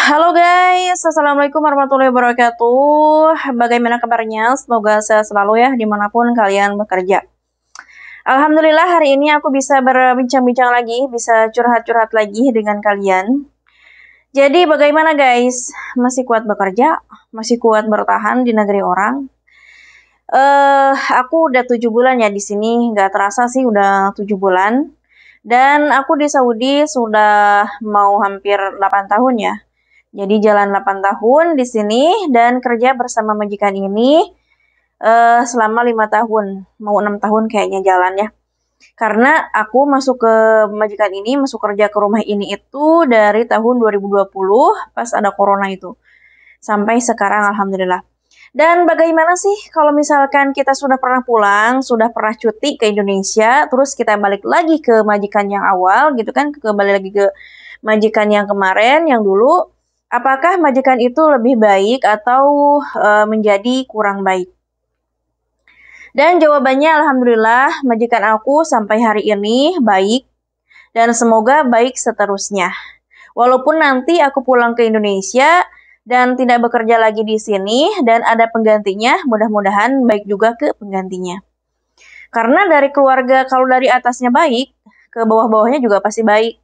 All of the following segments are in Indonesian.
Halo guys, Assalamualaikum warahmatullahi wabarakatuh. Bagaimana kabarnya? Semoga sehat selalu ya dimanapun kalian bekerja. Alhamdulillah hari ini aku bisa berbincang-bincang lagi, bisa curhat-curhat lagi dengan kalian. Jadi bagaimana guys? Masih kuat bekerja? Masih kuat bertahan di negeri orang? Aku udah 7 bulan ya di sini, nggak terasa sih udah 7 bulan. Dan aku di Saudi sudah mau hampir 8 tahun ya. Jadi jalan 8 tahun di sini dan kerja bersama majikan ini selama 5 tahun, mau 6 tahun kayaknya jalan ya. Karena aku masuk ke majikan ini, masuk kerja ke rumah ini itu dari tahun 2020 pas ada corona itu. Sampai sekarang alhamdulillah. Dan bagaimana sih kalau misalkan kita sudah pernah pulang, sudah pernah cuti ke Indonesia, terus kita balik lagi ke majikan yang awal gitu kan, kembali lagi ke majikan yang kemarin, yang dulu, apakah majikan itu lebih baik atau menjadi kurang baik? Dan jawabannya alhamdulillah majikan aku sampai hari ini baik dan semoga baik seterusnya. Walaupun nanti aku pulang ke Indonesia dan tidak bekerja lagi di sini dan ada penggantinya, mudah-mudahan baik juga ke penggantinya. Karena dari keluarga kalau dari atasnya baik, ke bawah-bawahnya juga pasti baik.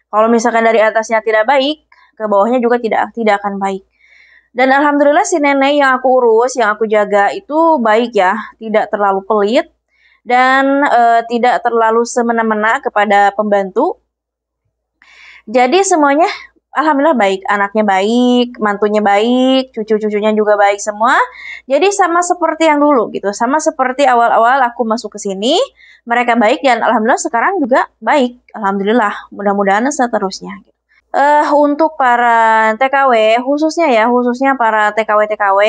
Kalau misalkan dari atasnya tidak baik, ke bawahnya juga tidak akan baik. Dan alhamdulillah si nenek yang aku urus, yang aku jaga itu baik ya, tidak terlalu pelit dan tidak terlalu semena-mena kepada pembantu. Jadi semuanya alhamdulillah baik, anaknya baik, mantunya baik, cucu-cucunya juga baik semua. Jadi sama seperti yang dulu gitu, sama seperti awal-awal aku masuk ke sini, mereka baik dan alhamdulillah sekarang juga baik. Alhamdulillah, mudah-mudahan seterusnya. Untuk para TKW, khususnya para TKW-TKW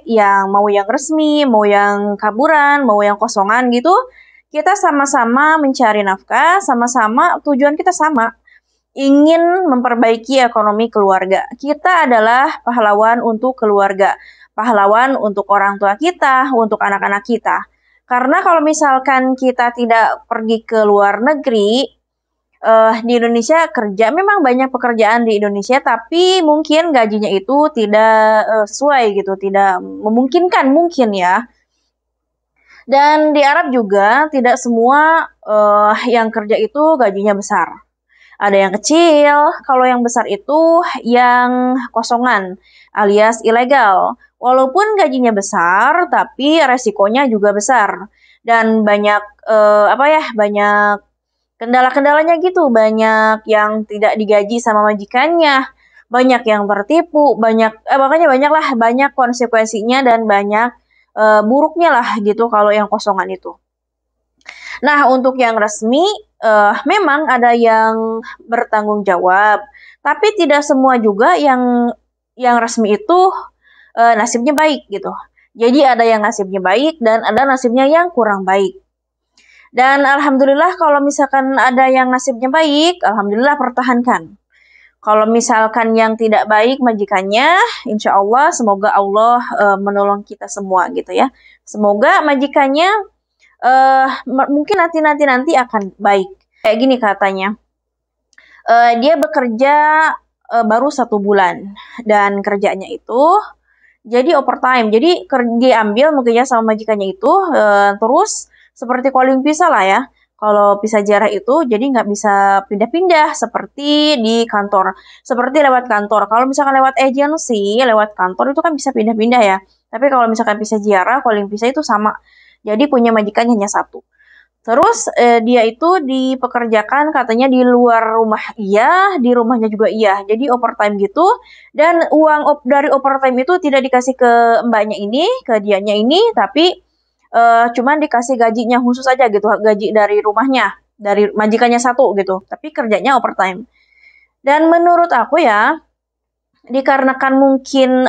yang mau yang resmi, mau yang kaburan, mau yang kosongan gitu, kita sama-sama mencari nafkah, sama-sama tujuan kita sama, ingin memperbaiki ekonomi keluarga. Kita adalah pahlawan untuk keluarga, pahlawan untuk orang tua kita, untuk anak-anak kita. Karena kalau misalkan kita tidak pergi ke luar negeri, di Indonesia kerja, memang banyak pekerjaan di Indonesia, tapi mungkin gajinya itu tidak sesuai gitu, tidak memungkinkan mungkin ya. Dan di Arab juga tidak semua yang kerja itu gajinya besar. Ada yang kecil, kalau yang besar itu yang kosongan alias ilegal. Walaupun gajinya besar, tapi resikonya juga besar dan banyak banyak kendala-kendalanya gitu, banyak yang tidak digaji sama majikannya, banyak yang tertipu, makanya banyak konsekuensinya dan banyak buruknya lah gitu kalau yang kosongan itu. Nah, untuk yang resmi memang ada yang bertanggung jawab, tapi tidak semua juga yang resmi itu nasibnya baik gitu. Jadi ada yang nasibnya baik dan ada nasibnya yang kurang baik. Dan alhamdulillah kalau misalkan ada yang nasibnya baik, alhamdulillah pertahankan. Kalau misalkan yang tidak baik majikannya, insya Allah semoga Allah menolong kita semua gitu ya. Semoga majikannya mungkin nanti akan baik. Kayak gini katanya, dia bekerja baru 1 bulan dan kerjanya itu jadi overtime. Jadi diambil mungkinnya sama majikannya itu terus seperti calling visa lah ya. Kalau visa ziarah itu jadi nggak bisa pindah-pindah seperti di kantor. Seperti lewat kantor. Kalau misalkan lewat agency, lewat kantor itu kan bisa pindah-pindah ya. Tapi kalau misalkan visa ziarah, calling visa itu sama. Jadi punya majikan hanya satu. Terus dia itu dipekerjakan katanya di luar rumah iya, di rumahnya juga iya. Jadi overtime gitu. Dan uang dari overtime itu tidak dikasih ke mbaknya ini, ke dianya ini, tapi cuman dikasih gajinya khusus aja gitu, gaji dari rumahnya, dari majikannya satu gitu. Tapi kerjanya overtime. Dan menurut aku ya, dikarenakan mungkin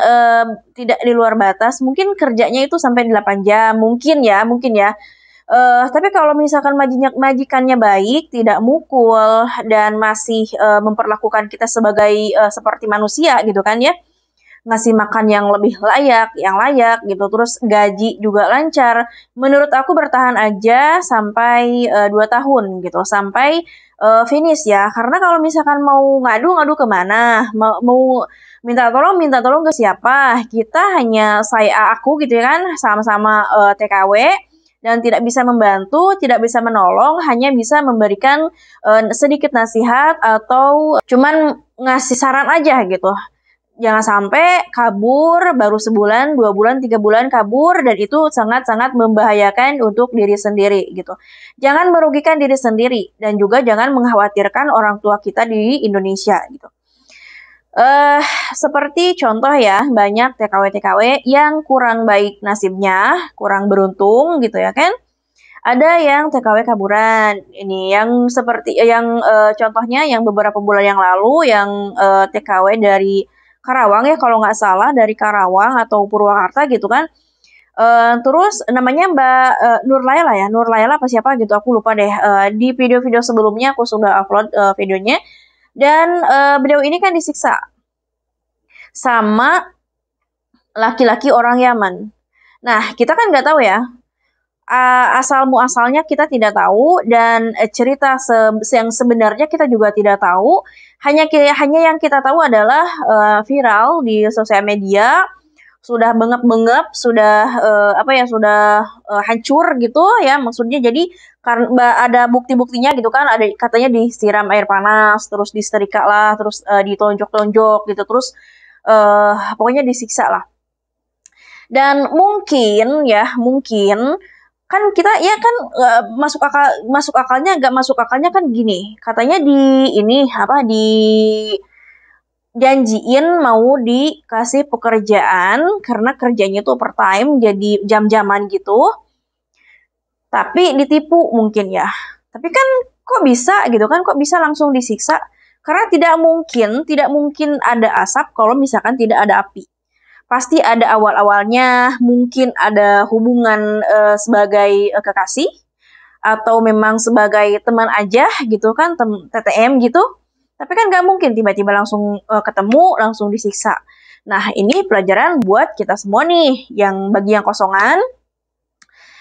tidak di luar batas, mungkin kerjanya itu sampai 8 jam, mungkin ya. Tapi kalau misalkan majikannya baik, tidak mukul, dan masih memperlakukan kita sebagai seperti manusia gitu kan ya, ngasih makan yang lebih layak, yang layak gitu, terus gaji juga lancar. Menurut aku bertahan aja sampai 2 tahun gitu, sampai finish ya. Karena kalau misalkan mau ngadu kemana, mau minta tolong ke siapa? Kita hanya aku gitu ya kan, sama-sama TKW dan tidak bisa membantu, tidak bisa menolong, hanya bisa memberikan sedikit nasihat atau cuman ngasih saran aja gitu. Jangan sampai kabur baru sebulan, 2 bulan, 3 bulan kabur dan itu sangat-sangat membahayakan untuk diri sendiri gitu. Jangan merugikan diri sendiri dan juga jangan mengkhawatirkan orang tua kita di Indonesia gitu. Seperti contoh ya, banyak TKW-TKW yang kurang baik nasibnya, kurang beruntung gitu ya kan. Ada yang TKW kaburan. Ini yang seperti yang contohnya yang beberapa bulan yang lalu yang TKW dari Karawang ya kalau nggak salah dari Karawang atau Purwakarta gitu kan. Terus namanya Mbak Nur Laila ya, Nur Laila apa siapa gitu aku lupa deh. Di video-video sebelumnya aku sudah upload videonya dan beliau ini kan disiksa sama laki-laki orang Yaman. Nah, kita kan nggak tahu ya, asal muasalnya kita tidak tahu dan cerita yang sebenarnya kita juga tidak tahu. Hanya yang kita tahu adalah viral di sosial media, sudah bengep-bengep, sudah sudah hancur gitu ya maksudnya. Jadi karena ada bukti-buktinya gitu kan, ada katanya disiram air panas, terus disetrika lah, terus ditonjok-tonjok gitu, terus pokoknya disiksa lah. Dan mungkin kan kita ya kan masuk akalnya nggak masuk akalnya kan gini, katanya di ini apa di janjiin mau dikasih pekerjaan karena kerjanya tuh overtime jadi jam-jaman gitu, tapi ditipu mungkin ya. Tapi kan kok bisa gitu kan, kok bisa langsung disiksa? Karena tidak mungkin ada asap kalau misalkan tidak ada api. Pasti ada awal-awalnya, mungkin ada hubungan sebagai kekasih atau memang sebagai teman aja gitu kan, TTM gitu. Tapi kan nggak mungkin tiba-tiba langsung ketemu, langsung disiksa. Nah, ini pelajaran buat kita semua nih, yang bagi yang kosongan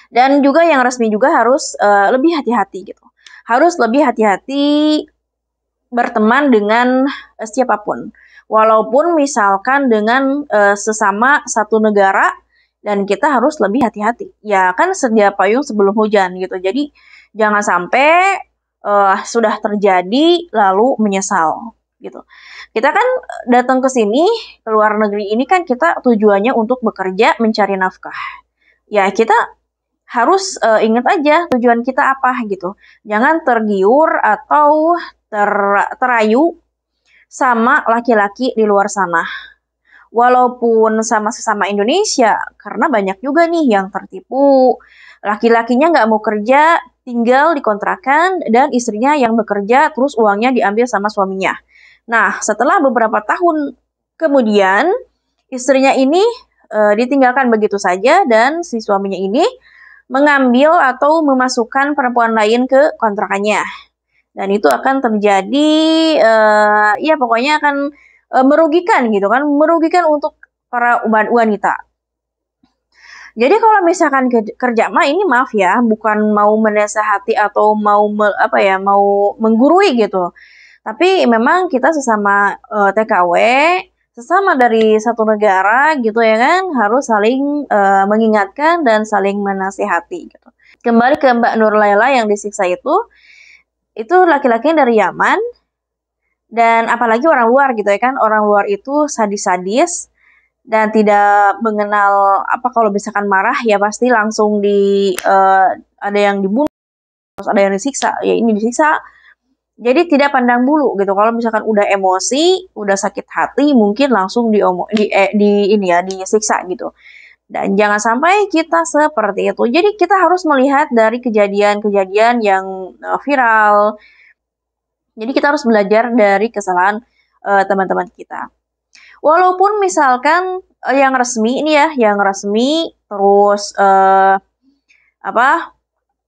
dan juga yang resmi juga harus lebih hati-hati gitu. Harus lebih hati-hati berteman dengan siapapun. Walaupun misalkan dengan sesama satu negara dan kita harus lebih hati-hati. Ya kan sedia payung sebelum hujan gitu. Jadi jangan sampai sudah terjadi lalu menyesal gitu. Kita kan datang ke sini, ke luar negeri ini kan kita tujuannya untuk bekerja, mencari nafkah. Ya kita harus ingat aja tujuan kita apa gitu. Jangan tergiur atau terayu sama laki-laki di luar sana. Walaupun sama sesama Indonesia, karena banyak juga nih yang tertipu. Laki-lakinya nggak mau kerja, tinggal di kontrakan, dan istrinya yang bekerja, terus uangnya diambil sama suaminya. Nah, setelah beberapa tahun kemudian, istrinya ini ditinggalkan begitu saja, dan si suaminya ini mengambil atau memasukkan perempuan lain ke kontrakannya. Dan itu akan terjadi, ya pokoknya akan merugikan gitu kan, merugikan untuk para wanita. Jadi kalau misalkan kerja mah ini maaf ya, bukan mau menasehati atau mau mau menggurui gitu. Tapi memang kita sesama TKW, sesama dari satu negara gitu ya kan, harus saling mengingatkan dan saling menasehati gitu. Kembali ke Mbak Nur Laila yang disiksa itu laki-laki dari Yaman, dan apalagi orang luar gitu ya kan, orang luar itu sadis-sadis dan tidak mengenal kalau misalkan marah ya pasti langsung ada yang dibunuh, terus ada yang disiksa, ya ini disiksa. Jadi tidak pandang bulu gitu. Kalau misalkan udah emosi, udah sakit hati, mungkin langsung disiksa gitu. Dan jangan sampai kita seperti itu. Jadi kita harus melihat dari kejadian-kejadian yang viral. Jadi kita harus belajar dari kesalahan teman-teman kita. Walaupun misalkan yang resmi ini ya, yang resmi terus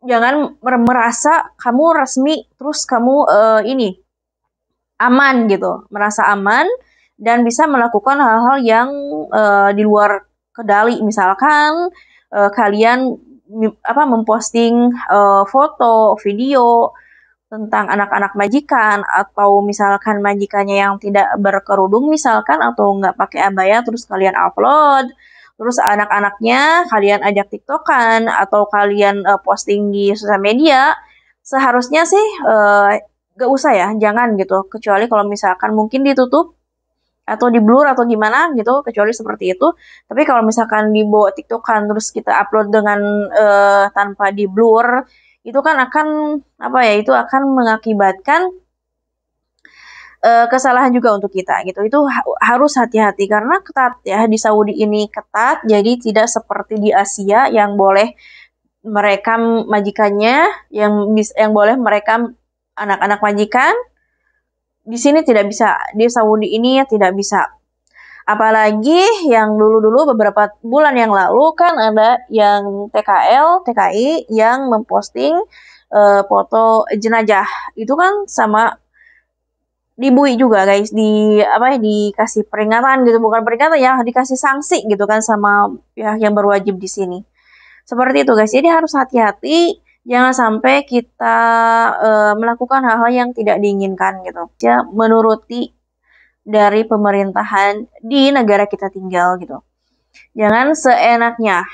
jangan merasa kamu resmi terus kamu ini aman gitu, merasa aman dan bisa melakukan hal-hal yang di luar kendali. Misalkan kalian memposting foto, video tentang anak-anak majikan, atau misalkan majikannya yang tidak berkerudung misalkan, atau nggak pakai abaya terus kalian upload, terus anak-anaknya kalian ajak tiktokan, atau kalian posting di sosial media, seharusnya sih nggak usah ya, jangan gitu, kecuali kalau misalkan mungkin ditutup atau di blur atau gimana gitu, kecuali seperti itu. Tapi kalau misalkan dibawa tiktokan terus kita upload dengan tanpa di blur, itu kan akan apa ya, itu akan mengakibatkan kesalahan juga untuk kita gitu. Itu harus hati-hati karena ketat ya, di Saudi ini ketat, jadi tidak seperti di Asia yang boleh merekam majikannya, yang boleh merekam anak-anak majikan. Di sini tidak bisa, di Saudi ini ya tidak bisa. Apalagi yang dulu-dulu beberapa bulan yang lalu kan ada yang TKI yang memposting foto jenazah. Itu kan sama dibui juga guys, di apa ya, dikasih peringatan gitu, bukan peringatan ya, dikasih sanksi gitu kan sama pihak yang berwajib di sini. Seperti itu guys. Jadi harus hati-hati, jangan sampai kita melakukan hal-hal yang tidak diinginkan gitu. Ya, menuruti dari pemerintahan di negara kita tinggal gitu. Jangan seenaknya.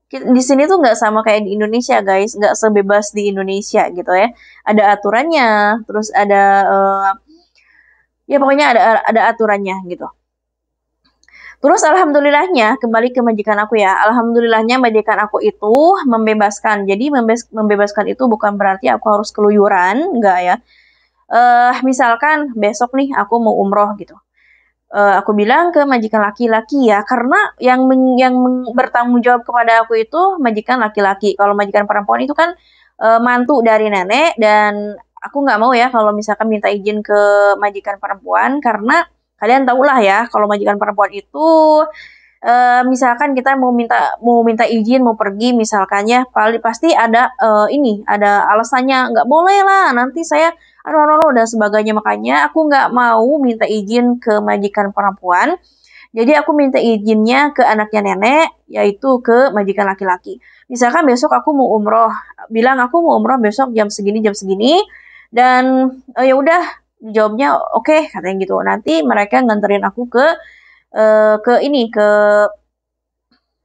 Di sini tuh nggak sama kayak di Indonesia guys, nggak sebebas di Indonesia gitu ya. Ada aturannya, terus ada ya pokoknya ada aturannya gitu. Terus alhamdulillahnya, kembali ke majikan aku ya. Alhamdulillahnya majikan aku itu membebaskan. Jadi membebaskan itu bukan berarti aku harus keluyuran, enggak ya. Misalkan besok nih aku mau umroh gitu. Aku bilang ke majikan laki-laki ya, karena yang bertanggung jawab kepada aku itu majikan laki-laki. Kalau majikan perempuan itu kan mantu dari nenek, dan aku nggak mau ya kalau misalkan minta izin ke majikan perempuan, karena kalian tahulah ya kalau majikan perempuan itu misalkan kita mau minta izin mau pergi misalkannya, pasti ada ada alasannya, nggak boleh lah nanti saya aduh dan sebagainya. Makanya aku nggak mau minta izin ke majikan perempuan, jadi aku minta izinnya ke anaknya nenek, yaitu ke majikan laki-laki. Misalkan besok aku mau umroh, bilang aku mau umroh besok jam segini, dan ya udah, jawabnya oke, katanya gitu. Nanti mereka nganterin aku ke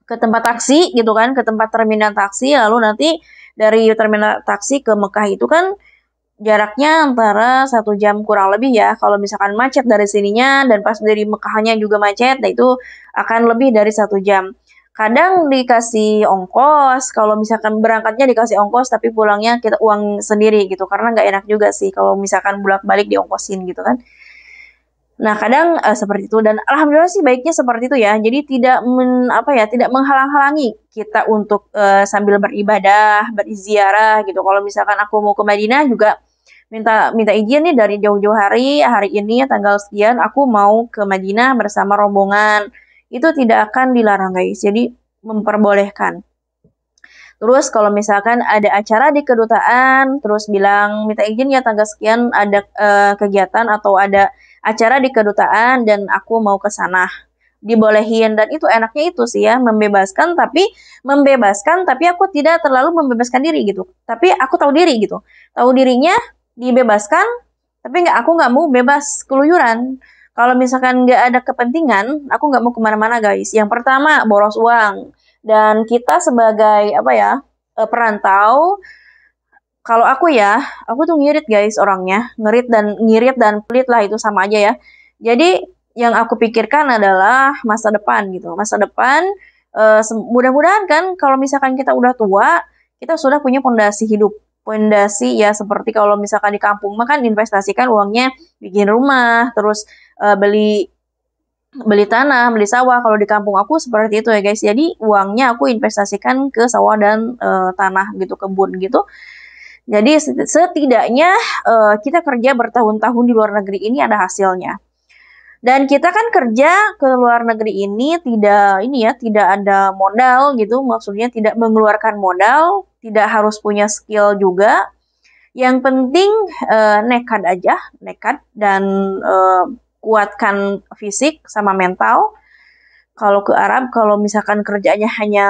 tempat taksi gitu kan, ke tempat terminal taksi. Lalu nanti dari terminal taksi ke Mekah itu kan jaraknya antara 1 jam kurang lebih ya. Kalau misalkan macet dari sininya dan pas dari Mekahnya juga macet, nah itu akan lebih dari 1 jam. Kadang dikasih ongkos, kalau misalkan berangkatnya dikasih ongkos, tapi pulangnya kita uang sendiri gitu. Karena nggak enak juga sih kalau misalkan bolak-balik diongkosin gitu kan. Nah, kadang seperti itu, dan alhamdulillah sih baiknya seperti itu ya. Jadi tidak menghalang-halangi kita untuk sambil beribadah, berziarah gitu. Kalau misalkan aku mau ke Madinah juga minta minta izin nih dari jauh-jauh hari ini tanggal sekian aku mau ke Madinah bersama rombongan. Itu tidak akan dilarang guys. Jadi memperbolehkan. Terus kalau misalkan ada acara di kedutaan, terus bilang minta izin ya tanggal sekian ada kegiatan atau ada acara di kedutaan dan aku mau ke sana. Dibolehin, dan itu enaknya itu sih ya, membebaskan tapi aku tidak terlalu membebaskan diri gitu. Tapi aku tahu diri gitu. Tahu dirinya dibebaskan, tapi aku nggak mau bebas keluyuran. Kalau misalkan nggak ada kepentingan, aku nggak mau kemana-mana guys. Yang pertama, boros uang. Dan kita sebagai apa ya, perantau, kalau aku tuh ngirit guys orangnya, ngirit dan pelit lah, itu sama aja ya. Jadi yang aku pikirkan adalah masa depan gitu. Masa depan, mudah-mudahan kan kalau misalkan kita udah tua, kita sudah punya pondasi hidup. Pondasi ya, seperti kalau misalkan di kampung mah kan investasikan uangnya bikin rumah, terus beli beli tanah, beli sawah. Kalau di kampung aku seperti itu ya guys. Jadi uangnya aku investasikan ke sawah dan tanah gitu, kebun gitu. Jadi setidaknya kita kerja bertahun-tahun di luar negeri ini ada hasilnya. Dan kita kan kerja ke luar negeri ini tidak ada modal gitu, maksudnya tidak mengeluarkan modal, tidak harus punya skill juga. Yang penting nekat aja, nekat dan kuatkan fisik sama mental. Kalau ke Arab, kalau misalkan kerjanya hanya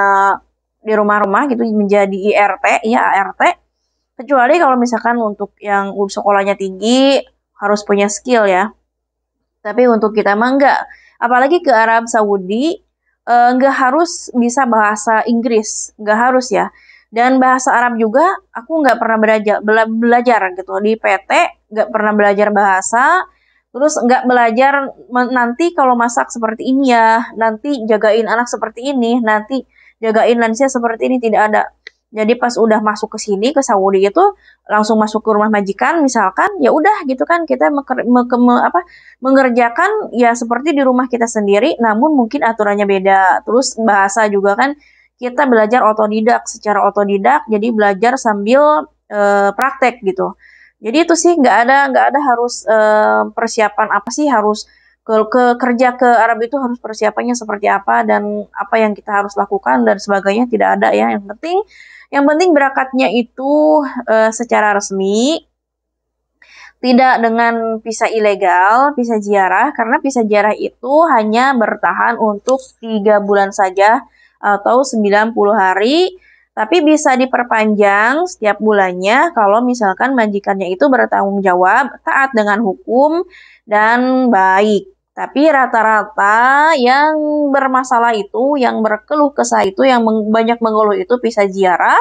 di rumah-rumah gitu menjadi IRT, ya ART, Kecuali kalau misalkan untuk yang sekolahnya tinggi, harus punya skill ya. Tapi untuk kita mah enggak. Apalagi ke Arab Saudi, enggak harus bisa bahasa Inggris, enggak harus ya. Dan bahasa Arab juga aku nggak pernah belajar gitu di PT, nggak pernah belajar bahasa. Terus nggak belajar nanti kalau masak seperti ini ya, nanti jagain anak seperti ini, nanti jagain lansia seperti ini, tidak ada. Jadi pas udah masuk ke sini ke Saudi itu langsung masuk ke rumah majikan misalkan, ya udah gitu kan kita mengerjakan ya seperti di rumah kita sendiri, namun mungkin aturannya beda. Terus bahasa juga kan kita belajar otodidak, secara otodidak, jadi belajar sambil praktek gitu. Jadi itu sih nggak ada harus persiapan apa sih harus ke kerja ke Arab itu harus persiapannya seperti apa dan apa yang kita harus lakukan dan sebagainya tidak ada ya. Yang penting berangkatnya itu secara resmi, tidak dengan visa ilegal, visa ziarah, karena visa ziarah itu hanya bertahan untuk 3 bulan saja atau 90 hari, tapi bisa diperpanjang setiap bulannya kalau misalkan majikannya itu bertanggung jawab, taat dengan hukum, dan baik. Tapi rata-rata yang bermasalah itu, yang berkeluh kesah itu, yang banyak mengeluh itu visa ziarah,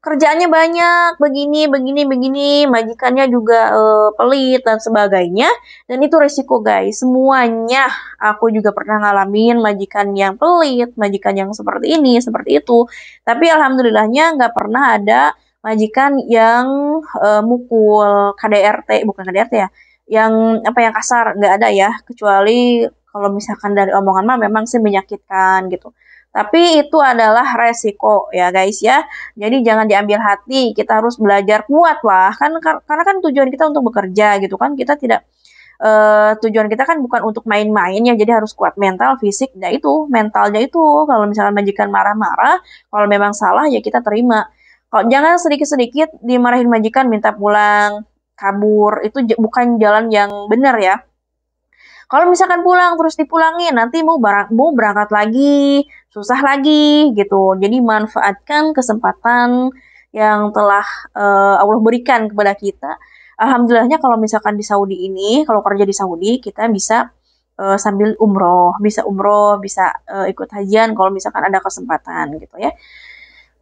kerjaannya banyak, begini, begini, begini, majikannya juga pelit dan sebagainya. Dan itu resiko guys, semuanya aku juga pernah ngalamin majikan yang pelit, majikan yang seperti ini, seperti itu. Tapi alhamdulillahnya nggak pernah ada majikan yang mukul KDRT, bukan KDRT ya, yang apa yang kasar, nggak ada ya, kecuali kalau misalkan dari omongan mah memang sih menyakitkan gitu. Tapi itu adalah resiko ya guys ya. Jadi jangan diambil hati, kita harus belajar kuat lah. Karena kan tujuan kita untuk bekerja gitu kan. Kita tidak tujuan kita kan bukan untuk main-main ya. Jadi harus kuat mental, fisik, nah itu mentalnya itu. Kalau misalnya majikan marah-marah, kalau memang salah ya kita terima. Kalau jangan sedikit-sedikit dimarahin majikan minta pulang, kabur, itu bukan jalan yang benar ya. Kalau misalkan pulang terus dipulangin, nanti mau berangkat lagi, susah lagi gitu. Jadi manfaatkan kesempatan yang telah Allah berikan kepada kita. Alhamdulillahnya kalau misalkan di Saudi ini, kalau kerja di Saudi, kita bisa sambil umroh, bisa ikut hajian kalau misalkan ada kesempatan gitu ya.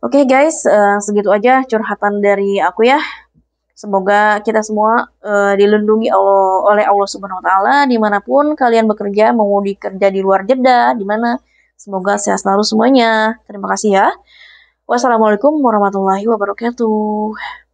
Oke guys, segitu aja curhatan dari aku ya. Semoga kita semua dilindungi oleh Allah Subhanahu Wa Taala dimanapun kalian bekerja, mau dikerja di luar Jeddah, di mana. Semoga sehat selalu semuanya. Terima kasih ya. Wassalamualaikum warahmatullahi wabarakatuh.